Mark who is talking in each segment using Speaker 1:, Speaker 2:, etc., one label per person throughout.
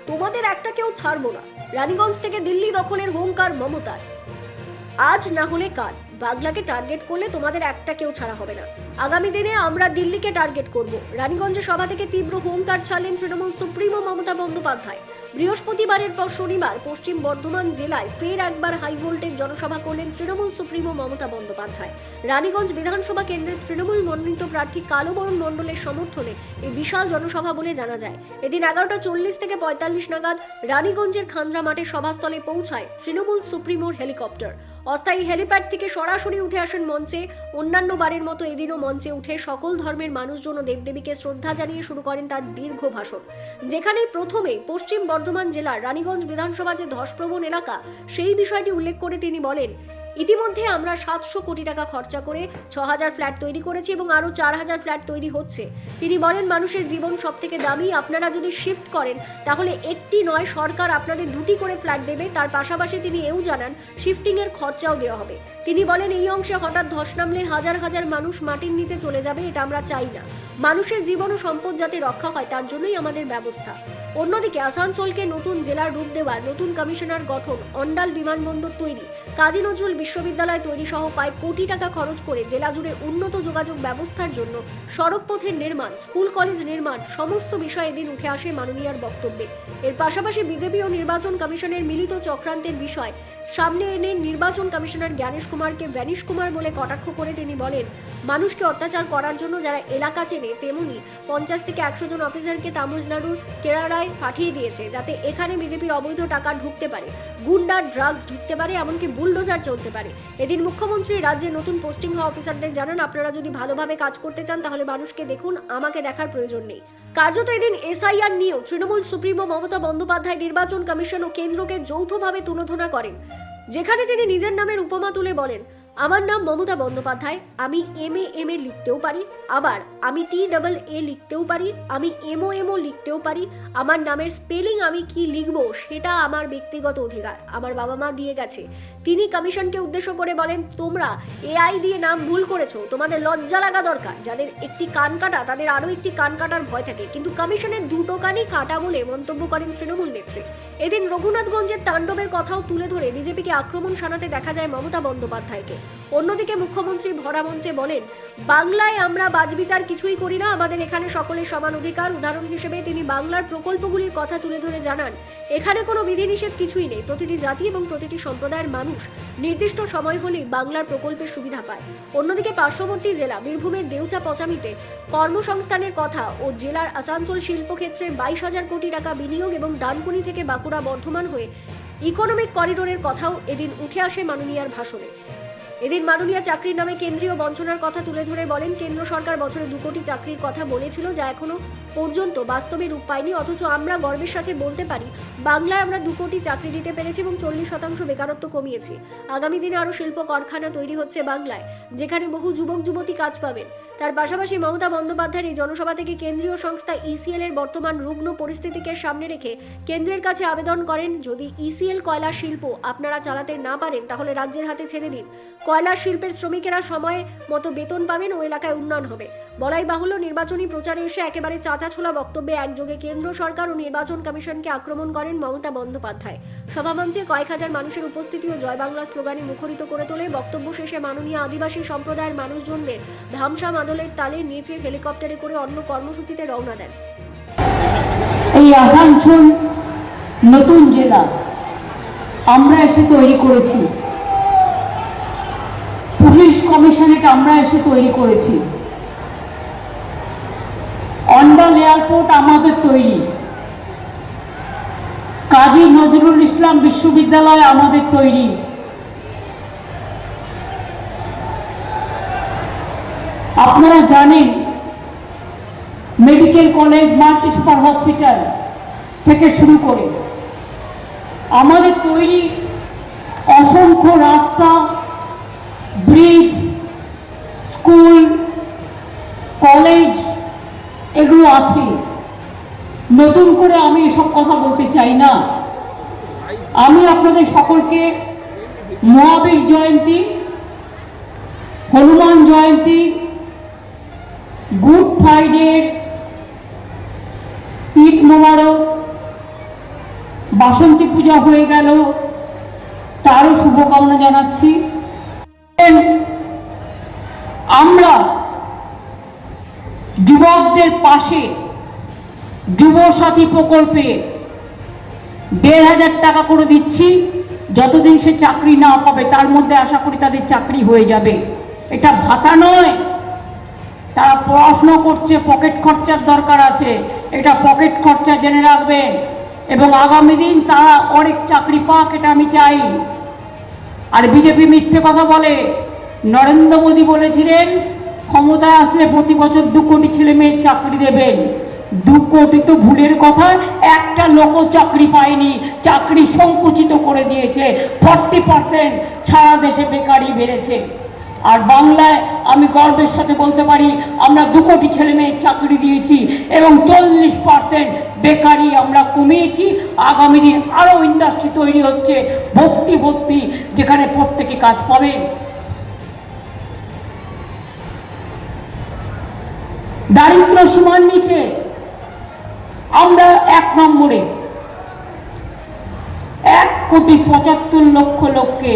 Speaker 1: তোমাদের একটাকেও ছাড়বো না। রানীগঞ্জ থেকে দিল্লি দখলের হুঙ্কার মমতার। আজ না হলে কাল বাংলাকে টার্গেট করলে তোমাদের একটাকেও ছাড়া হবে না। আগামী দিনে আমরা দিল্লিকে টার্গেট করব। রানীগঞ্জে সভা থেকে তীব্র হুঙ্কার ছাড়লেন তৃণমূল সুপ্রিমো মমতা বন্দ্যোপাধ্যায়। বৃহস্পতিবারের পর শনিবার পশ্চিম বর্ধমান জেলায় ফের একবার হাই ভোল্টেজ জনসভা করলেন তৃণমূল সুপ্রিমো মমতা বন্দ্যোপাধ্যায়। রানীগঞ্জ বিধানসভা কেন্দ্রের তৃণমূল মনোনীত প্রার্থী কালুবরণ মণ্ডলের সমর্থনে এই বিশাল জনসভা বলে জানা যায়। এদিন 11:40 থেকে 45 নাগাদ রানীগঞ্জের খান্দ্রা মাঠে সভাস্থলে পৌঁছায় তৃণমূল সুপ্রিমোর হেলিকপ্টার। অস্থায়ী হেলিপ্যাড থেকে সরাসরি উঠে আসেন মঞ্চে। অন্যান্য বারের মতো এদিনও মঞ্চে উঠে সকল ধর্মের মানুষজন ও দেবদেবীকে শ্রদ্ধা জানিয়ে শুরু করেন তার দীর্ঘ ভাষণ, যেখানে প্রথমে পশ্চিম বর্ধমান জেলার রানীগঞ্জ বিধানসভা যে ধসপ্রবণ এলাকা সেই বিষয়টি উল্লেখ করে তিনি বলেন, ইতিমধ্যে আমরা 700 কোটি টাকা খরচা করে 6000 ফ্ল্যাট তৈরি করেছি এবং আরও 4000 ফ্ল্যাট তৈরি হচ্ছে। তিনি বলেন, মানুষের জীবন সব থেকে দামি, আপনারা যদি শিফট করেন তাহলে একটি নয়, সরকার আপনাদের 2টি করে ফ্ল্যাট দেবে। তার পাশাপাশি তিনি এও জানান শিফটিংয়ের খরচাও দেওয়া হবে। তিনি বলেন, এই অংশে হঠাৎ ধস নামলে হাজার হাজার মানুষ মাটির নিচে চলে যাবে, এটা আমরা চাই না। মানুষের জীবন ও সম্পদ যাতে রক্ষা হয় তার জন্যই আমাদের ব্যবস্থা। অন্যদিকে আসানসোলকে নতুন জেলার রূপ দেওয়া, নতুন কমিশনার গঠন, অন্ডাল বিমানবন্দর তৈরি, কাজী নজরুল বিশ্ববিদ্যালয় তৈরি সহ প্রায় কোটি টাকা খরচ করে জেলা জুড়ে উন্নত যোগাযোগ ব্যবস্থার জন্য সড়ক পথের নির্মাণ, স্কুল কলেজ নির্মাণ সমস্ত বিষয়ে এদিন উঠে আসে মাননীয়ার বক্তব্যে। এর পাশাপাশি বিজেপি ও নির্বাচন কমিশনের মিলিত চক্রান্তের বিষয় সামনে এনে নির্বাচন কমিশনার জ্ঞানেশ কুমারকে ভ্যানিশ কুমার বলে কটাক্ষ করে তিনি বলেন, মানুষকে অত্যাচার করার জন্য যারা এলাকা চেনে তেমনি 50 থেকে 100 জন অফিসারকে তামিলনাড়ুর কেরালায় পাঠিয়ে দিয়েছে, যাতে এখানে বিজেপির অবৈধ টাকা ঢুকতে পারে, গুন্ডা ড্রাগস ঢুকতে পারে, এমনকি বুলডোজার চলতে পারে। এদিন মুখ্যমন্ত্রী রাজ্যে নতুন পোস্টিং হওয়া অফিসারদের জানান, আপনারা যদি ভালোভাবে কাজ করতে চান তাহলে মানুষকে দেখুন, আমাকে দেখার প্রয়োজন নেই। কার্যত এদিন এসআইআর নিয়েও তৃণমূল সুপ্রিমো মমতা বন্দ্যোপাধ্যায় নির্বাচন কমিশন ও কেন্দ্রকে যৌথভাবে তুলোধনা করেন, যেখানে তিনি নিজের নামের উপমা তুলে বলেন, আমার নাম মমতা বন্দ্যোপাধ্যায়, আমি এম এ লিখতেও পারি, আবার আমি TAA লিখতেও পারি, আমি MO লিখতেও পারি। আমার নামের স্পেলিং আমি কি লিখবো সেটা আমার ব্যক্তিগত অধিকার, আমার বাবা মা দিয়ে গেছে। তিনি কমিশনকে উদ্দেশ্য করে বলেন, তোমরা AI দিয়ে নাম ভুল করেছো, তোমাদের লজ্জা লাগা দরকার। যাদের একটি কান কাটা তাদের আরও একটি কান কাটার ভয় থাকে, কিন্তু কমিশনের 2টো কানই কাটা বলে মন্তব্য করেন তৃণমূল নেত্রী। এদিন রঘুনাথগঞ্জের তাণ্ডবের কথাও তুলে ধরে বিজেপিকে আক্রমণ শানাতে দেখা যায় মমতা বন্দ্যোপাধ্যায়কে। অন্যদিকে মুখ্যমন্ত্রী ভরা মঞ্চে বলেন, বাংলায় আমরা বাজবিচার কিছুই করি না, আমাদের এখানে সকলের সমান অধিকার। উদাহরণ হিসেবে তিনি বাংলার প্রকল্পগুলির কথা তুলে ধরে জানান, এখানে কোনো বিধিনিষেধ কিছুই নেই, প্রতিটি জাতি এবং প্রতিটি সম্প্রদায়ের মানুষ নির্দিষ্ট সময় হলেই বাংলার প্রকল্পের সুবিধা পায়। অন্যদিকে পার্শ্ববর্তী জেলা বীরভূমের দেউচা পচামিতে কর্মসংস্থানের কথা ও জেলার আসানসোল শিল্পক্ষেত্রে 22,000 কোটি টাকা বিনিয়োগ এবং ডানকুনি থেকে বাঁকুড়া বর্ধমান হয়ে ইকোনমিক করিডোরের কথাও এদিন উঠে আসে মাননীয়ার ভাষণে। এদিন মাননীয়া চাকরির নামে কেন্দ্রীয় বঞ্চনার কথা তুলে ধরে বলেন, কেন্দ্র সরকার বছরে 2 কোটি চাকরির কথা বলেছিল, যা এখনো পর্যন্ত বাস্তবে রূপ পায়নি, অথচ আমরা গর্বের সাথে বলতে পারি বাংলায় আমরা 2 কোটি চাকরি দিতে পেরেছি এবং 40% বেকারত্ব কমিয়েছি। আগামী দিনে আরও শিল্প কারখানা তৈরি হচ্ছে বাংলায়, যেখানে বহু যুবক যুবতী কাজ পাবেন। তার পাশাপাশি মমতা বন্দ্যোপাধ্যায়ের এই জনসভা থেকে কেন্দ্রীয় সংস্থা ECL এর বর্তমান রুগ্ন পরিস্থিতিকে সামনে রেখে কেন্দ্রের কাছে আবেদন করেন, যদি ECL কয়লা শিল্প আপনারা চালাতে না পারেন তাহলে রাজ্যের হাতে ছেড়ে দিন। কয়লা শিল্পের শ্রমিকেরা সময় মতো বেতন পাবেন ও এলাকায় উন্নয়ন হবে। বলাই বাহুল্য, নির্বাচনী প্রচারে এসে একেবারে চাঁচাছোলা বক্তব্যে একযোগে কেন্দ্র সরকার ও নির্বাচন কমিশনকে আক্রমণ করেন মমতা বন্দ্যোপাধ্যায়। সভামঞ্চে কয়েক হাজার মানুষের উপস্থিতি ও জয় বাংলা স্লোগানে মুখরিত করে তোলে। বক্তব্য শেষে মাননীয় আদিবাসী সম্প্রদায়ের মানুষজনদের ধামসা মাদলের তালে নিচে হেলিকপ্টারে করে অন্য কর্মসূচিতে রওনা দেন।
Speaker 2: এই আসানসোল নতুন জেলা আমরা এসে তৈরি করেছি, পুলিশ কমিশনারেট আমরা এসে তৈরি করেছি, অন্ডাল এয়ারপোর্ট আমাদের তৈরি, কাজী নজরুল ইসলাম বিশ্ববিদ্যালয় আমাদের তৈরি, আপনারা জানেন medical college, multi super hospital থেকে শুরু করে আমাদের তৈরি অসংখ্য রাস্তা, ব্রিজ, স্কুল, কলেজ এগুলো আছে। নতুন করে আমি এসব কথা বলতে চাই না। আমি আপনাদের সকলকে মহাবীর জয়ন্তী, হনুমান জয়ন্তী, গুড ফ্রাইডে, ঈদ মোবারক বাসন্তী পূজা হয়ে গেল, তারও শুভকামনা জানাচ্ছি। আমরা যুবকদের পাশে যুবসাথী প্রকল্পে 1,500 টাকা করে দিচ্ছি। যতদিন সে চাকরি না পাবে তার মধ্যে আশা করি তাদের চাকরি হয়ে যাবে। এটা ভাতা নয়, তারা পড়াশোনা করছে, পকেট খরচার দরকার আছে, এটা পকেট খরচা জেনে রাখবেন। এবং আগামী দিন তারা অনেক চাকরি পাক, এটা আমি চাই। আর বিজেপি মিথ্যে কথা বলে। নরেন্দ্র মোদী বলেছিলেন ক্ষমতায় আসলে প্রতি বছর 2 কোটি ছেলে মেয়ের চাকরি দেবেন। 2 কোটি তো ভুলের কথা, একটা লোকও চাকরি পায়নি, চাকরি সংকুচিত করে দিয়েছে। 40% সারা দেশে বেকারি বেড়েছে। আর বাংলায় আমি গর্বের সাথে বলতে পারি আমরা 2 কোটি ছেলে মেয়ের চাকরি দিয়েছি এবং 40% বেকারি আমরা কমিয়েছি। আগামী দিন আরও ইন্ডাস্ট্রি তৈরি হচ্ছে ভর্তি, যেখানে প্রত্যেকে কাজ পাবে। দারিদ্র সীমার নিচে আমরা 1 নম্বরে 1,75,00,000 লোককে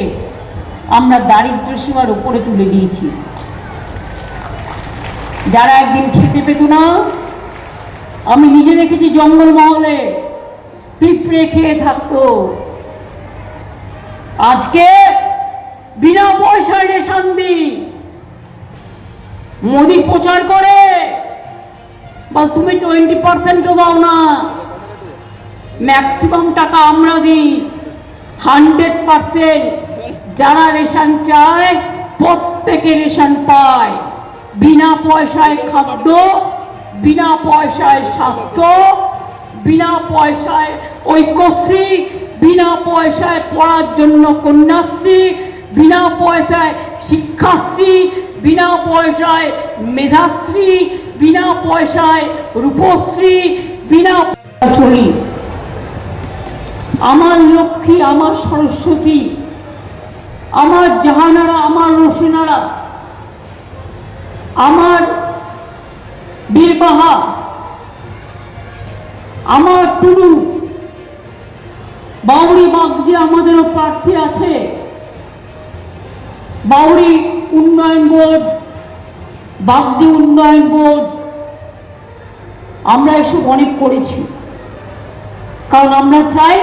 Speaker 2: আমরা দারিদ্র সীমার উপরে তুলে দিয়েছি। যারা একদিন খেতে পেত না, আমি নিজে দেখেছি জঙ্গলমহলে পিঁপড়ে খেয়ে থাকতো, আজকে বিনা পয়সায় রেশন দিই। মোদি প্রচার করে বল তুমি 20%ও দাও না, ম্যাক্সিমাম টাকা আমরা দিই। 100% যারা রেশন চায় প্রত্যেকে রেশন পায়। বিনা পয়সায় খাদ্য, বিনা পয়সায় স্বাস্থ্য, বিনা পয়সায় ঐক্যশ্রী, বিনা পয়সায় পড়ার জন্য কন্যাশ্রী, বিনা পয়সায় শিক্ষাশ্রী, বিনা পয়সায় মেধাশ্রী, বিনা পয়সায় রূপশ্রী, বিনা চলি। আমার লক্ষ্মী, আমার সরস্বতী, আমার জাহানারা, আমার রোশনারা, আমার বীরবাহা, আমার টুডু, বাউরি বাগদি আমাদেরও প্রার্থী আছে। বাউরি উন্নয়ন বোর্ড, বাগদি উন্নয়ন বোর্ড, আমরা এসব অনেক করেছি, কারণ আমরা চাই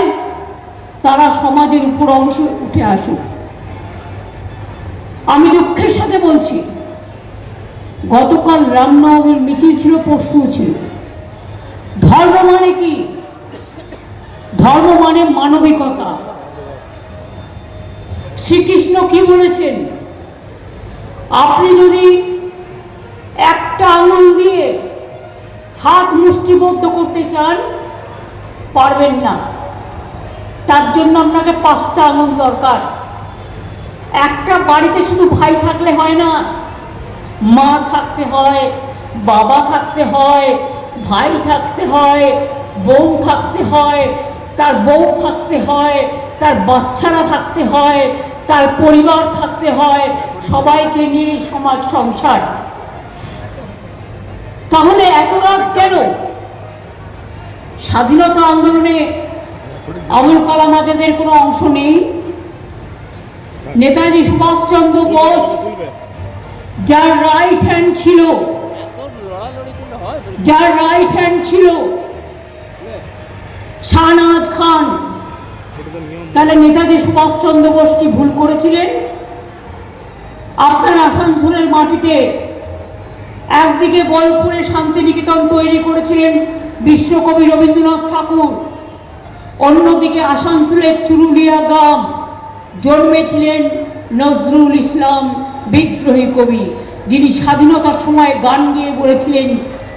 Speaker 2: তারা সমাজের উপর অংশ উঠে আসুক। আমি দুঃখের সাথে বলছি, গতকাল রামনবমীর মিছিল ছিল, পরশু ছিল। ধর্ম মানে কি? ধর্ম মানে মানবিকতা। শ্রীকৃষ্ণ কি বলেছেন? আপনি যদি একটা আঙুল দিয়ে হাত মুষ্টিবদ্ধ করতে চান, পারবেন না। তার জন্য আপনাকে 5টা আঙুল দরকার। একটা বাড়িতে শুধু ভাই থাকলে হয় না, মা থাকতে হয়, বাবা থাকতে হয়, ভাই থাকতে হয়, বউ থাকতে হয়, তার বউ থাকতে হয়, তার বাচ্চারা থাকতে হয়, তার পরিবার থাকতে হয়, সবাইকে নিয়ে সমাজ সংসার। তাহলে এত রাত কেন? স্বাধীনতা আন্দোলনে আবুল কালাম আজাদের কোনো অংশ নেই? নেতাজি সুভাষচন্দ্র বোস যার রাইট হ্যান্ড ছিল, যার রাইট হ্যান্ড ছিল শাহনাজ খান, তাহলে নেতাজি সুভাষচন্দ্র বোস কি ভুল করেছিলেন? আপনার আসানসোলের মাটিতে একদিকে বোলপুরে শান্তিনিকেতন তৈরি করেছিলেন বিশ্বকবি রবীন্দ্রনাথ ঠাকুর, অন্যদিকে আসানসোলের চুরুলিয়া গ্রাম জন্মেছিলেন নজরুল ইসলাম, বিদ্রোহী কবি, যিনি স্বাধীনতার সময় গান গেয়ে বলেছিলেন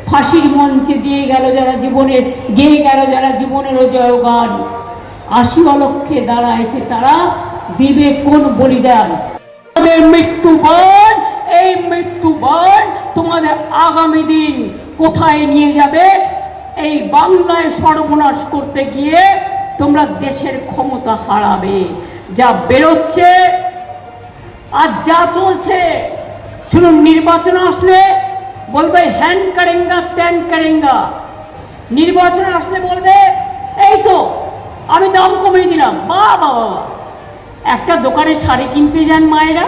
Speaker 2: ফাঁসির মঞ্চে দিয়ে গেল যারা জীবনের, গেয়ে গেল যারা জীবনেরও জয় গান, 80 অলক্ষে দাঁড়াইছে তারা, দিবে কোন বলিদান। তোমাদের মৃত্যুবান, এই মৃত্যুবান তোমাদের আগামী দিন কোথায় নিয়ে যাবে? এই বাংলায় সর্বনাশ করতে গিয়ে তোমরা দেশের ক্ষমতা হারাবে। যা বেরোচ্ছে আর যা চলছে, শুনুন, নির্বাচন আসলে বলবে হ্যান করেঙ্গা ত্যান করেঙ্গা, নির্বাচন আসলে বলবে এই তো আমি দাম কমিয়ে দিলাম। বাহ বাহ বাহ, একটা দোকানে শাড়ি কিনতে যান মায়েরা,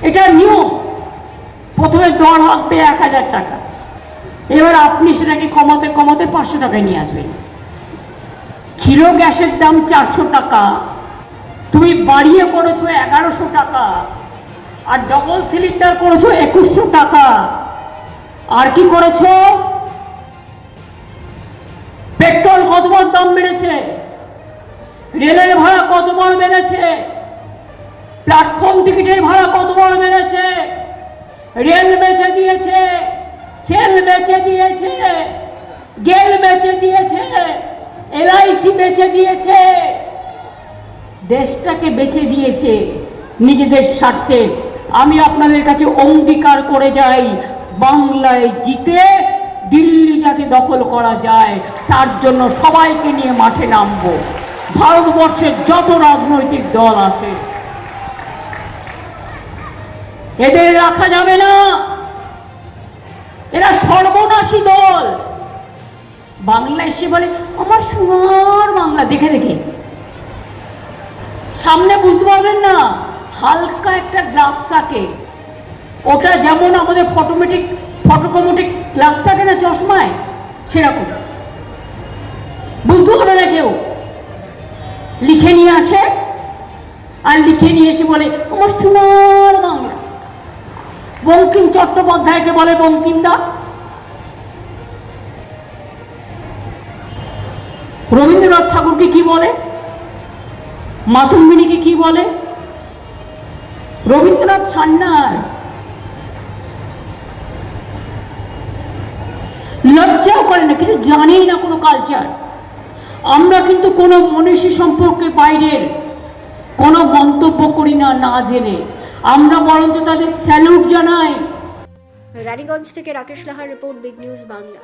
Speaker 2: এটা নিয়ম। প্রথমে দর হাঁকবে 1000 টাকা, এবার আপনি সেটাকে কমাতে কমাতে 500 টাকায় নিয়ে আসবেন। ছিল গ্যাসের দাম 400 টাকা, তুমি বাড়িয়ে করেছো 1100 টাকা, আর ডবল সিলিন্ডার করেছো 2100 টাকা। আর কি করেছো? পেট্রোল কতবার দাম বেড়েছে, রেলের ভাড়া কতবার বেড়েছে, প্ল্যাটফর্ম টিকিটের ভাড়া কতবার বেড়েছে, রেল বেচে দিয়েছে, সেল বেচে দিয়েছে, গেল বেচে দিয়েছে, এলআইসি বেচে দিয়েছে, দেশটাকে বেচে দিয়েছে নিজেদের স্বার্থে। আমি আপনাদের কাছে অঙ্গীকার করে যাই, বাংলায় জিতে দিল্লি যাতে দখল করা যায় তার জন্য সবাইকে নিয়ে মাঠে নামবো। ভারতবর্ষের যত রাজনৈতিক দল আছে এদের রাখা যাবে না, এরা সর্বনাশী দল। বাংলা এসে বলে আমার সোনার বাংলা, দেখে দেখে সামনে বুঝতে পারবেন না। হালকা একটা গ্লাস থাকে, ওটা যেমন আমাদের ফটোক্রোমেটিক গ্লাস থাকে না চশমায়, সেরকম বুঝতে পারবে না কেউ। লিখে নিয়ে আসে, আর লিখে নিয়ে এসে বলে আমার সোনার বাংলা। বঙ্কিম চট্টোপাধ্যায়কে বলে বঙ্কিমদা, রবীন্দ্রনাথ ঠাকুরকে কি বলে, মাতঙ্গিনীকে কি বলে, রবীন্দ্রনাথ সান্যাল। লজ্জাও করে না, কিছু জানেই না কোনো কালচার। আমরা কিন্তু কোনো মনীষী সম্পর্কে বাইরের কোনো মন্তব্য করি না, না জেনে। আমরা বরঞ্চ তাদের স্যালুট জানাই।
Speaker 1: রানীগঞ্জ থেকে রাকেশ লাহার রিপোর্ট, বিগ নিউজ বাংলা।